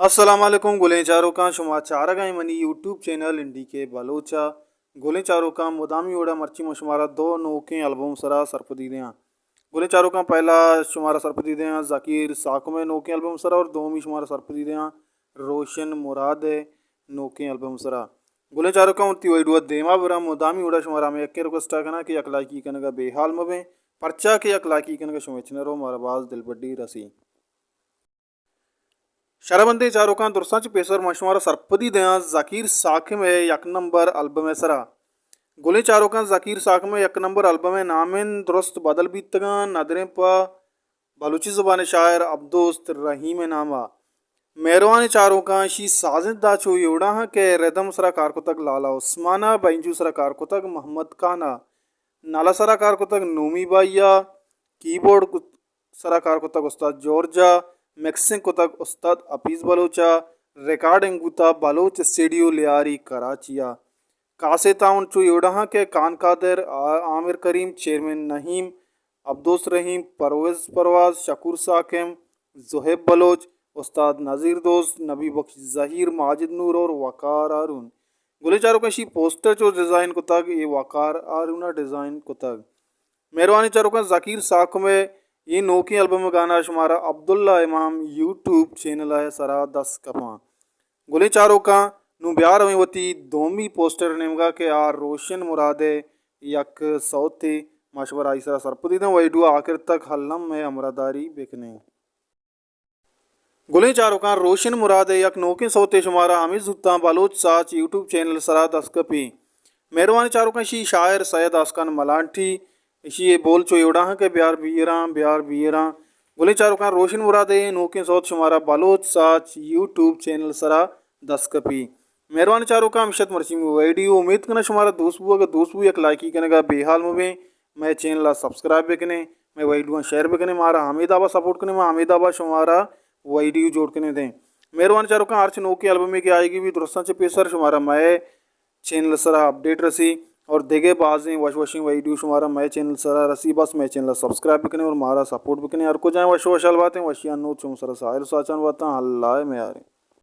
अस्सलाम वालेकुम गुलें चारों का शुमा चारा गाय मनी यूट्यूब चैनल इंडी के बलोचा गुलें चारों का मुदामी ओड़ा मर्ची में शुमारा दो नोके एल्बम सरा सरपदी दें गुलें चारों का पहला शुमारा सरपदी दें जाकिर साक में नोके एल्बम सरा और दो में शुमारा सरपदी दें रोशन मुराद नोके एल्बम सरा गुलें चारों का उनती वही देमा बरा मुदामी ओड़ा शुमारा में यक्के रुकस्टा कना कि अखलाकी कनगा बेहाल मबे पर्चा के अखलाकी कनगा शुमेचनरो मारबाज दिलबड्डी रसी शराबंदी चारों दुरसाच पेसर मशवारा सरपदी दया जाकिर साख में यक नंबर एल्बम सरा गुले चारों जाकिर साख में यक नंबर एल्बम नामिन दुरुस्त बदल बीतगा नदरें प बलूची ज़ुबान शायर अब्दोस्त रहीम नामा मेहरवान चारों का शी साजिद दाचो योड़ा के रेदम सरा कारकुतक लाला उस्माना बैंजू सरा कारकुतक मोहम्मद काना नाला सरा कारकुतक नूमी बाइया कीबोर्ड सरा कारकुतक उस्ताद जॉर्जा मिक्सिंग कुतक उस्ताद अफीज़ बलोचा रिकॉर्डिंग गुता बलोच स्टूडियो लियारी कराचिया कासे ताउन चु योड़ा के कान कादर आमिर करीम चेयरमैन नहीम अब्दुस रहीम परवेज़ परवाज शकूर साकिम जुहेब बलोच उस्ताद नज़ीर दोस्त नबी बख्श ज़हीर माजिद नूर और वकार आरून गुले चारों का शी पोस्टर जो डिज़ाइन कुतक ये वकार आरूना डिज़ाइन कुतक मेहरबानी चारों का जाकिर साख में ये नोकी एल्बम गाना शुमारा अब्दुल्ला इमाम यूट्यूब चैनल है सरा 10 कपा गुले चारों का नु ब्यार में वती दोमी पोस्टर नेमगा के आर रोशन मुरादे यक सौते मशवरा इसरा सरपदी ने वही आखिर तक हल्लम में अमरादारी बेकने गुले चारों का रोशन मुरादे यक नोके सौते शुमारा हमीद जुत्ता बलोच साच यूट्यूब चैनल सरा 10 कपी मेहरबानी चारों का शी शायर सैयद आसकान मलांठी इसी ये बोल चो योड़ा के ब्यार बियरा गुले चारों का रोशन मुरादे नोके सौत शुमारा बलोच साच यूट्यूब चैनल सरा 10 कपी मेहरबानी चारों का मिशत मर्ची में वीडियो उम्मीद करना शुमारा दोस्तबू अगर दोस्तबू एक लाइकी कनेगा बेहाल में मैं चैनल सब्सक्राइब भी कने मैं वीडियो शेयर भी कने मारा हमीदाबाद सपोर्ट करने में हमीदाबाद शुमारा वीडियो जोड़ कने दें मेहरबानी चारों का आर्च नोके एल्बम की आएगी भी दुरुस्ता से पेशर शुमारा मैं चैनल सरा अपडेट रसी और देगे बाजें वशिंग वीडियो शुमारा मैं चैनल सरा रसी बस मैं चैनल सब्सक्राइब भी करें और मारा सपोर्ट भी करें हर को जाए वश वशाल बातें वशिया नो चुम सरा साहिर साचान बातें अल्लाह में आ रहे